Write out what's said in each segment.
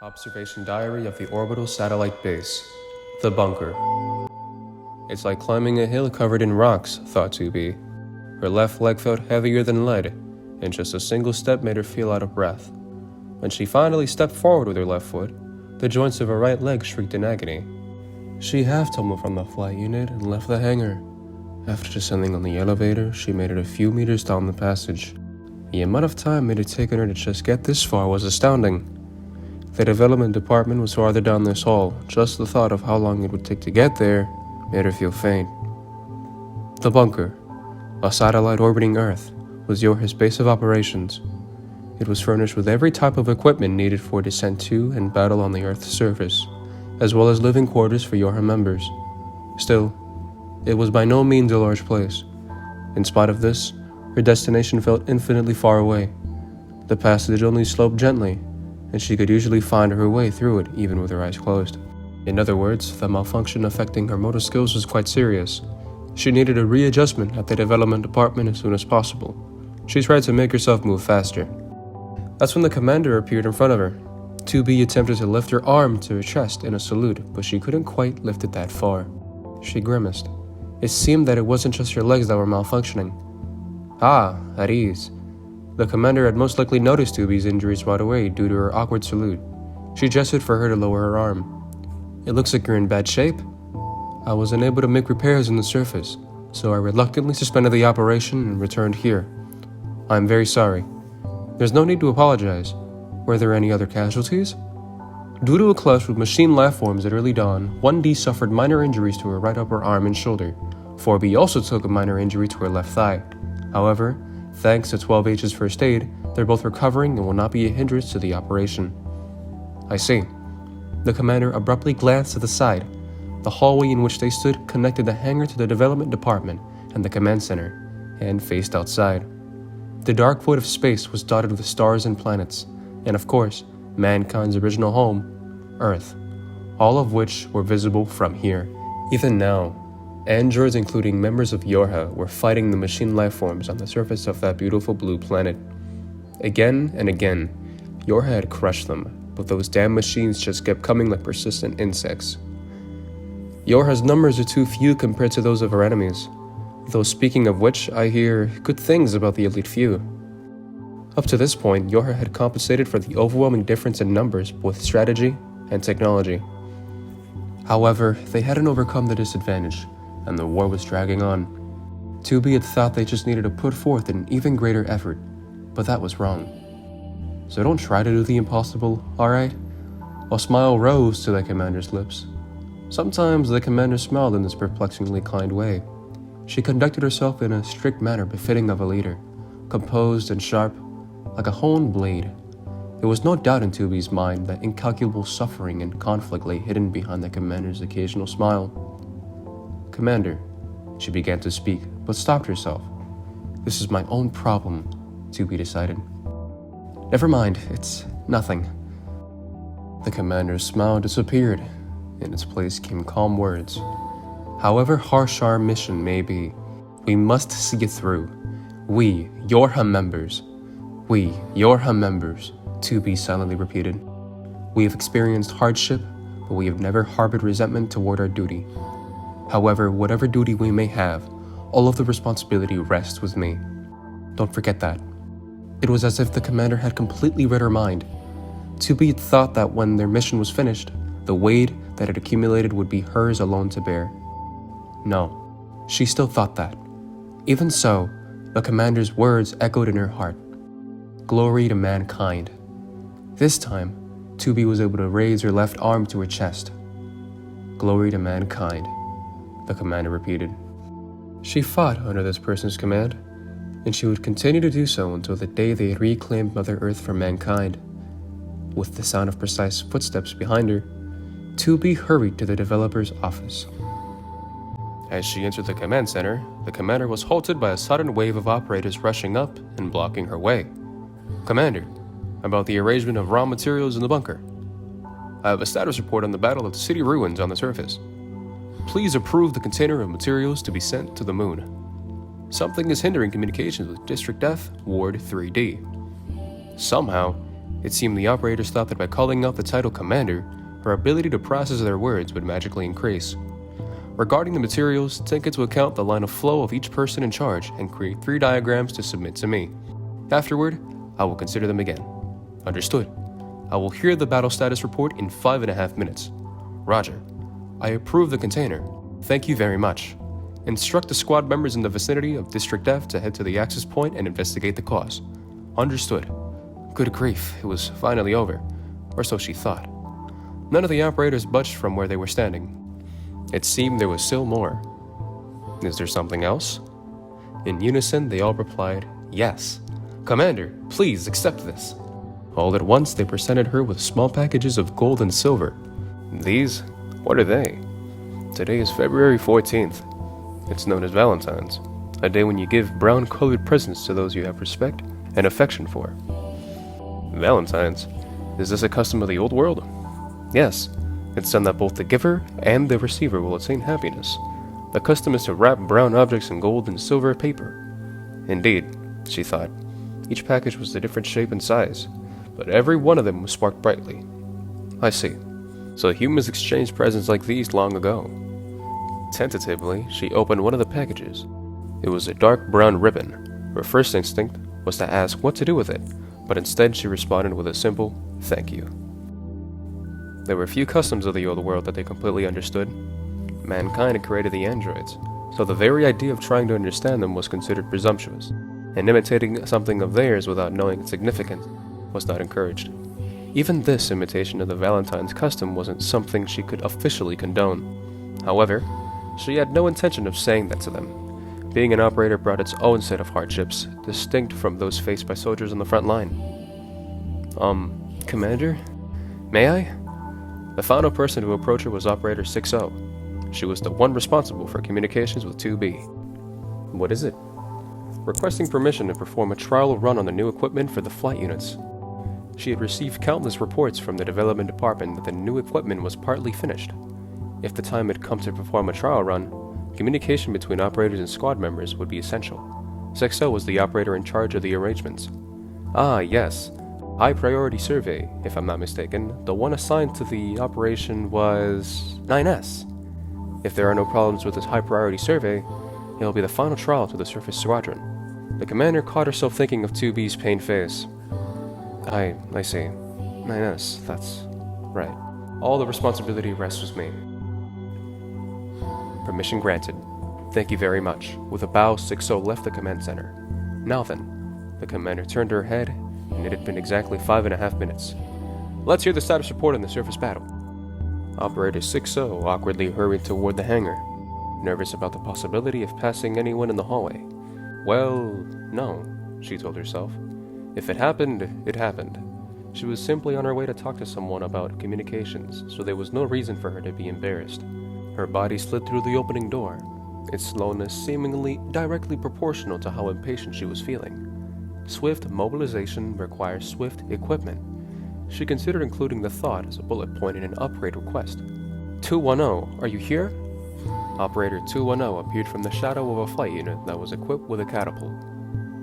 Observation Diary of the Orbital Satellite Base. The bunker. It's like climbing a hill covered in rocks, thought 2B. Her left leg felt heavier than lead, and just a single step made her feel out of breath. When she finally stepped forward with her left foot, the joints of her right leg shrieked in agony. She half-tumbled from the flight unit and left the hangar. After descending on the elevator, she made it a few meters down the passage. The amount of time it had taken her to just get this far was astounding. The development department was farther down this hall. Just the thought of how long it would take to get there made her feel faint. The bunker, a satellite orbiting Earth, was Yorha's base of operations. It was furnished with every type of equipment needed for descent to and battle on the Earth's surface, as well as living quarters for Yorha members. Still, it was by no means a large place. In spite of this, her destination felt infinitely far away. The passage only sloped gently, and she could usually find her way through it even with her eyes closed. In other words, the malfunction affecting her motor skills was quite serious. She needed a readjustment at the development department as soon as possible. She tried to make herself move faster. That's when the commander appeared in front of her. 2B attempted to lift her arm to her chest in a salute, but she couldn't quite lift it that far. She grimaced. It seemed that it wasn't just her legs that were malfunctioning. Ah, at ease. The commander had most likely noticed 2B's injuries right away due to her awkward salute. She gestured for her to lower her arm. It looks like you're in bad shape. I was unable to make repairs on the surface, so I reluctantly suspended the operation and returned here. I'm very sorry. There's no need to apologize. Were there any other casualties? Due to a clash with machine life forms at early dawn, 1D suffered minor injuries to her right upper arm and shoulder. 4B also took a minor injury to her left thigh. However, thanks to 12H's first aid, they're both recovering and will not be a hindrance to the operation. I see. The commander abruptly glanced to the side. The hallway in which they stood connected the hangar to the development department and the command center, and faced outside. The dark void of space was dotted with stars and planets, and of course, mankind's original home, Earth, all of which were visible from here. Even now, androids including members of Yorha were fighting the machine lifeforms on the surface of that beautiful blue planet. Again and again, Yorha had crushed them, but those damn machines just kept coming like persistent insects. Yorha's numbers are too few compared to those of her enemies, though speaking of which, I hear good things about the elite few. Up to this point, Yorha had compensated for the overwhelming difference in numbers with strategy and technology. However, they hadn't overcome the disadvantage, and the war was dragging on. 2B had thought they just needed to put forth an even greater effort, but that was wrong. So don't try to do the impossible, alright? A smile rose to the commander's lips. Sometimes the commander smiled in this perplexingly kind way. She conducted herself in a strict manner befitting of a leader, composed and sharp, like a honed blade. There was no doubt in 2B's mind that incalculable suffering and conflict lay hidden behind the commander's occasional smile. Commander, she began to speak, but stopped herself. This is my own problem, 2B decided. Never mind, it's nothing. The commander's smile disappeared. In its place came calm words. However harsh our mission may be, we must see it through. We, Yorha members. We, Yorha members, 2B silently repeated. We have experienced hardship, but we have never harbored resentment toward our duty. However, whatever duty we may have, all of the responsibility rests with me. Don't forget that. It was as if the commander had completely read her mind. 2B had thought that when their mission was finished, the weight that had accumulated would be hers alone to bear. No, she still thought that. Even so, the commander's words echoed in her heart. Glory to mankind. This time, 2B was able to raise her left arm to her chest. Glory to mankind, the commander repeated. She fought under this person's command, and she would continue to do so until the day they had reclaimed Mother Earth for mankind. With the sound of precise footsteps behind her, 2B hurried to the developer's office. As she entered the command center, the commander was halted by a sudden wave of operators rushing up and blocking her way. Commander, about the arrangement of raw materials in the bunker. I have a status report on the battle of the city ruins on the surface. Please approve the container of materials to be sent to the moon. Something is hindering communications with District F, Ward 3D. Somehow, It seemed the operators thought that by calling out the title Commander, her ability to process their words would magically increase. Regarding the materials, take into account the line of flow of each person in charge and create 3 diagrams to submit to me. Afterward, I will consider them again. Understood. I will hear the battle status report in 5.5 minutes. Roger. I approve the container. Thank you very much. Instruct the squad members in the vicinity of District F to head to the access point and investigate the cause. Understood. Good grief, it was finally over. Or so she thought. None of the operators budged from where they were standing. It seemed there was still more. Is there something else? In unison, they all replied, yes. Commander, please accept this. All at once, they presented her with small packages of gold and silver. These? What are they? Today is February 14th. It's known as Valentine's, a day when you give brown-colored presents to those you have respect and affection for. Valentine's? Is this a custom of the old world? Yes. It's done that both the giver and the receiver will attain happiness. The custom is to wrap brown objects in gold and silver paper. Indeed, she thought. Each package was a different shape and size, but every one of them was sparked brightly. I see. So humans exchanged presents like these long ago. Tentatively, she opened one of the packages. It was a dark brown ribbon. Her first instinct was to ask what to do with it, but instead she responded with a simple, thank you. There were few customs of the old world that they completely understood. Mankind had created the androids, so the very idea of trying to understand them was considered presumptuous, and imitating something of theirs without knowing its significance was not encouraged. Even this imitation of the Valentine's custom wasn't something she could officially condone. However, she had no intention of saying that to them. Being an operator brought its own set of hardships, distinct from those faced by soldiers on the front line. Commander? May I? The final person to approach her was Operator 6-0. She was the one responsible for communications with 2B. What is it? Requesting permission to perform a trial run on the new equipment for the flight units. She had received countless reports from the development department that the new equipment was partly finished. If the time had come to perform a trial run, communication between operators and squad members would be essential. 6-0 was the operator in charge of the arrangements. Ah, yes. High priority survey, if I'm not mistaken. The one assigned to the operation was 9S. If there are no problems with this high priority survey, it will be the final trial to the surface squadron. The commander caught herself thinking of 2B's pained face. I see. 9S, that's right. All the responsibility rests with me. Permission granted. Thank you very much. With a bow, 6-0 left the command center. Now then, the commander turned her head, and it had been exactly 5.5 minutes. Let's hear the status report on the surface battle. Operator 6-0 awkwardly hurried toward the hangar, nervous about the possibility of passing anyone in the hallway. Well, no, she told herself. If it happened, it happened. She was simply on her way to talk to someone about communications, so there was no reason for her to be embarrassed. Her body slid through the opening door, its slowness seemingly directly proportional to how impatient she was feeling. Swift mobilization requires swift equipment. She considered including the thought as a bullet point in an upgrade request. 210, are you here? Operator 210 appeared from the shadow of a flight unit that was equipped with a catapult.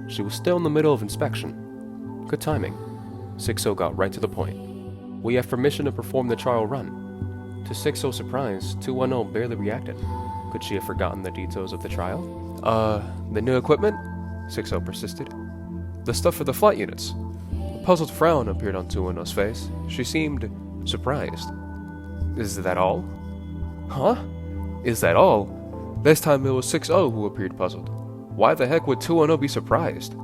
She was still in the middle of inspection. Good timing. 6-0 got right to the point. We have permission to perform the trial run. To 6-0's surprise, 210 barely reacted. Could she have forgotten the details of the trial? The new equipment? 6-0 persisted. The stuff for the flight units. A puzzled frown appeared on 210's face. She seemed surprised. Is that all? Huh? Is that all? This time it was 6-0 who appeared puzzled. Why the heck would 210 be surprised?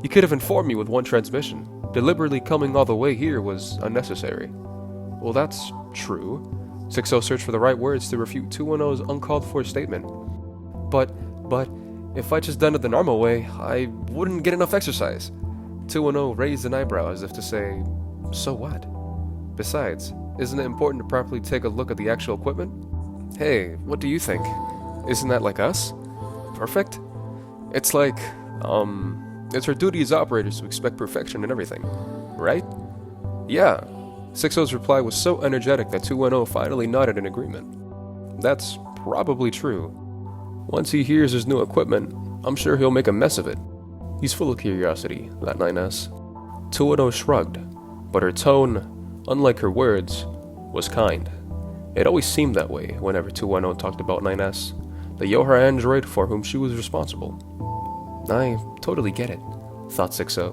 You could have informed me with one transmission. Deliberately coming all the way here was unnecessary. Well, that's true. 6-0 searched for the right words to refute 210's uncalled-for statement. But, if I just done it the normal way, I wouldn't get enough exercise. 210 raised an eyebrow as if to say, so what? Besides, isn't it important to properly take a look at the actual equipment? Hey, what do you think? Isn't that like us? Perfect? It's like, it's our duty as operators to expect perfection in everything, right? Yeah. 6-0's reply was so energetic that 210 finally nodded in agreement. That's probably true. Once he hears his new equipment, I'm sure he'll make a mess of it. He's full of curiosity, that 9S. 210 shrugged. But her tone, unlike her words, was kind. It always seemed that way whenever 210 talked about 9S, the Yohara android for whom she was responsible. I totally get it, thought 60,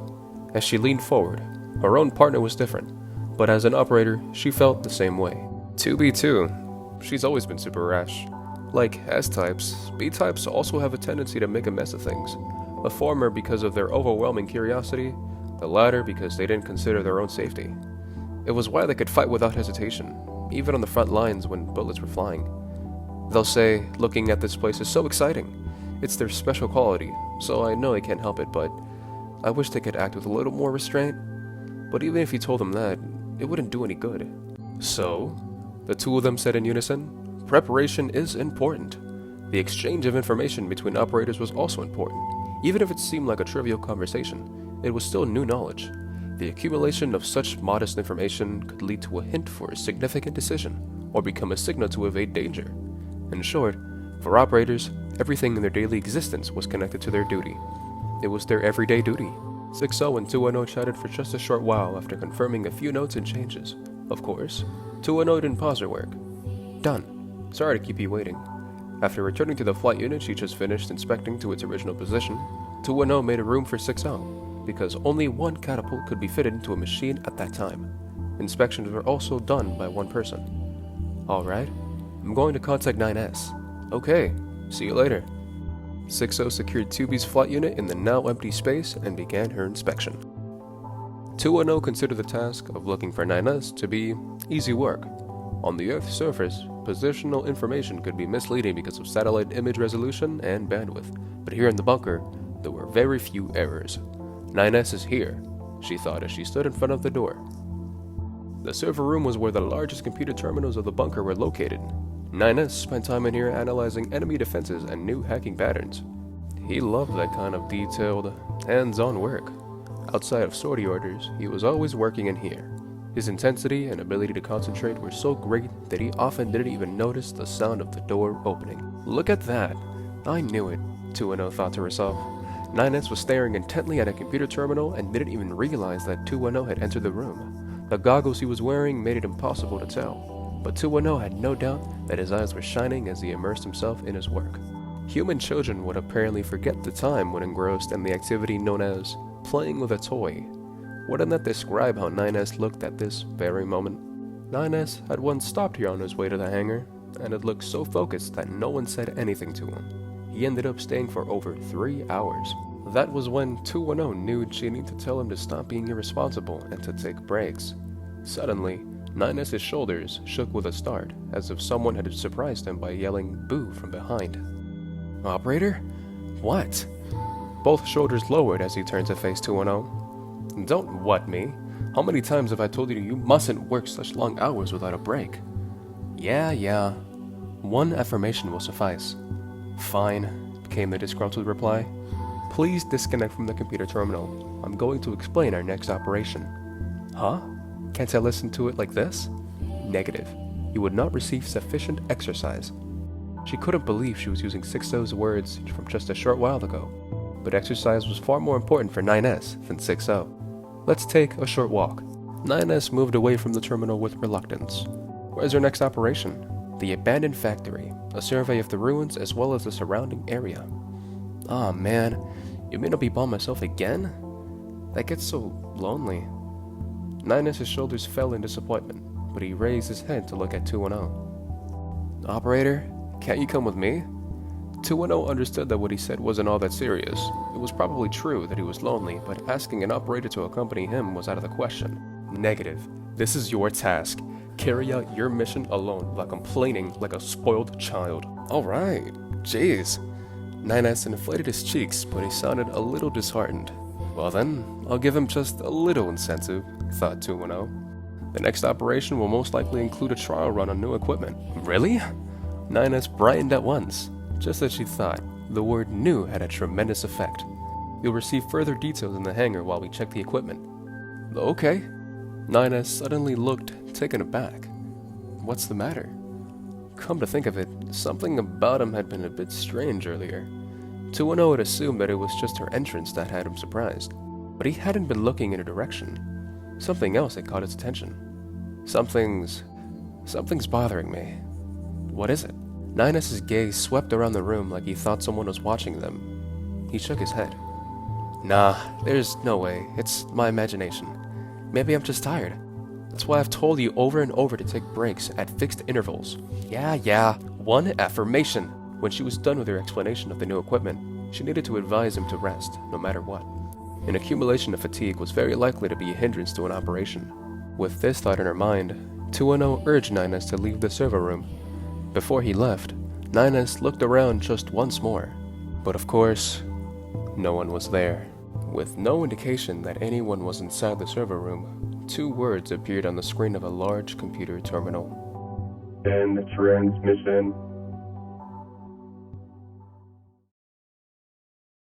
as she leaned forward. Her own partner was different, but as an operator, she felt the same way. 2B2, she's always been super rash. Like S-types, B-types also have a tendency to make a mess of things. The former because of their overwhelming curiosity, the latter because they didn't consider their own safety. It was why they could fight without hesitation, even on the front lines when bullets were flying. They'll say, looking at this place is so exciting. It's their special quality, so I know I can't help it, but I wish they could act with a little more restraint. But even if you told them that, it wouldn't do any good. So, the two of them said in unison, preparation is important. The exchange of information between operators was also important. Even if it seemed like a trivial conversation, it was still new knowledge. The accumulation of such modest information could lead to a hint for a significant decision, or become a signal to evade danger. In short, for operators, everything in their daily existence was connected to their duty. It was their everyday duty. 60 and 210 chatted for just a short while after confirming a few notes and changes. Of course, 210 didn't pause her work. Done. Sorry to keep you waiting. After returning to the flight unit she just finished inspecting to its original position, 210 made a room for 60, because only one catapult could be fitted into a machine at that time. Inspections were also done by one person. Alright, I'm going to contact 9S. Okay, see you later. 60 secured 2B's flight unit in the now empty space and began her inspection. 210 considered the task of looking for 9S to be easy work. On the Earth's surface, positional information could be misleading because of satellite image resolution and bandwidth, but here in the bunker, there were very few errors. 9S is here, she thought as she stood in front of the door. The server room was where the largest computer terminals of the bunker were located. 9S spent time in here analyzing enemy defenses and new hacking patterns. He loved that kind of detailed, hands-on work. Outside of sortie orders, he was always working in here. His intensity and ability to concentrate were so great that he often didn't even notice the sound of the door opening. Look at that! I knew it, 210 thought to herself. 9S was staring intently at a computer terminal and didn't even realize that 210 had entered the room. The goggles he was wearing made it impossible to tell. But 210 had no doubt that his eyes were shining as he immersed himself in his work. Human children would apparently forget the time when engrossed in the activity known as playing with a toy. Wouldn't that describe how 9S looked at this very moment? 9S had once stopped here on his way to the hangar, and had looked so focused that no one said anything to him. He ended up staying for over 3 hours. That was when 210 knew she needed to tell him to stop being irresponsible and to take breaks. Suddenly, 9S's shoulders shook with a start, as if someone had surprised him by yelling "boo" from behind. Operator? What? Both shoulders lowered as he turned to face 210. Don't what me? How many times have I told you mustn't work such long hours without a break? Yeah. One affirmation will suffice. Fine, came the disgruntled reply. Please disconnect from the computer terminal. I'm going to explain our next operation. Huh? Can't I listen to it like this? Negative. You would not receive sufficient exercise. She couldn't believe she was using 60's words from just a short while ago. But exercise was far more important for 9S than 60. Let's take a short walk. 9S moved away from the terminal with reluctance. Where's our next operation? The abandoned factory, a survey of the ruins as well as the surrounding area. Aw man, you mean I'll be by myself again? That gets so lonely. 9S's shoulders fell in disappointment, but he raised his head to look at 210. Operator, can't you come with me? 210 understood that what he said wasn't all that serious. It was probably true that he was lonely, but asking an operator to accompany him was out of the question. Negative. This is your task. Carry out your mission alone without complaining like a spoiled child. Alright, jeez. 9S inflated his cheeks, but he sounded a little disheartened. Well then, I'll give him just a little incentive, thought 210. The next operation will most likely include a trial run on new equipment. Really? 9S brightened at once. Just as she thought, the word new had a tremendous effect. You'll receive further details in the hangar while we check the equipment. Okay. 9S suddenly looked taken aback. What's the matter? Come to think of it, something about him had been a bit strange earlier. 210 had assumed that it was just her entrance that had him surprised, but he hadn't been looking in her direction. something else had caught its attention. Something's bothering me. What is it? Ninus's gaze swept around the room like he thought someone was watching them. He shook his head. Nah, there's no way. It's my imagination. Maybe I'm just tired. That's why I've told you over and over to take breaks at fixed intervals. Yeah, one affirmation. When she was done with her explanation of the new equipment, she needed to advise him to rest, no matter what. An accumulation of fatigue was very likely to be a hindrance to an operation. With this thought in her mind, 210 urged Ninus to leave the server room. Before he left, Ninus looked around just once more. But of course, no one was there. With no indication that anyone was inside the server room, 2 words appeared on the screen of a large computer terminal. End transmission.